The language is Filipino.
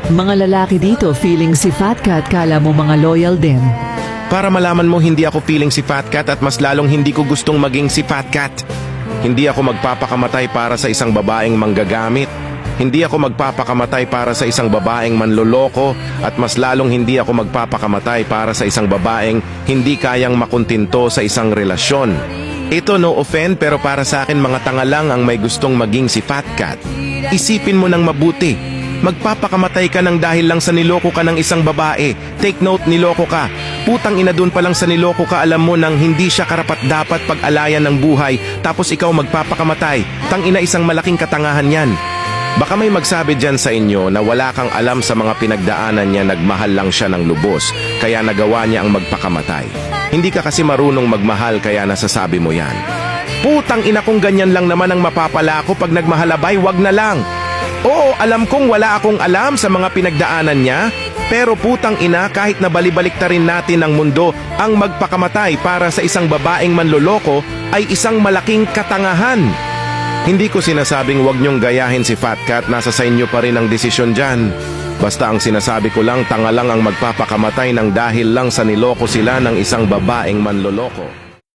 Mga lalaki dito feeling si Fat Cat, kala mo mga loyal din. Para malaman mo, hindi ako feeling si Fat Cat at mas lalong hindi ko gustong maging si Fat Cat. Hindi ako magpapakamatay para sa isang babaeng manggagamit. Hindi ako magpapakamatay para sa isang babaeng manloloko at mas lalong hindi ako magpapakamatay para sa isang babaeng hindi kayang makuntinto sa isang relasyon. Ito no offend pero para sa akin mga tanga lang ang may gustong maging si Fat Cat. Isipin mo ng mabuti. Magpapakamatay ka ng dahil lang sa niloko ka ng isang babae. Take note, niloko ka. Putang ina, dun pa lang sa niloko ka alam mo nang hindi siya karapat-dapat pag-alayan ng buhay tapos ikaw magpapakamatay. Tang ina, isang malaking katangahan yan. Baka may magsabi dyan sa inyo na wala kang alam sa mga pinagdaanan niya, nagmahal lang siya ng lubos kaya nagawa niya ang magpakamatay. Hindi ka kasi marunong magmahal kaya nasasabi mo yan. Putang ina, kung ganyan lang naman ang mapapala ko pag nagmahalabay, wag na lang. Oo, alam kong wala akong alam sa mga pinagdaanan niya, pero putang ina, kahit na balibaliktarin natin ang mundo, ang magpakamatay para sa isang babaeng manloloko ay isang malaking katangahan. Hindi ko sinasabing wag niyong gayahin si Fat Cat, nasa sa inyo pa rin ang desisyon dyan. Basta ang sinasabi ko lang, tanga lang ang magpapakamatay ng dahil lang sa niloko sila ng isang babaeng manloloko.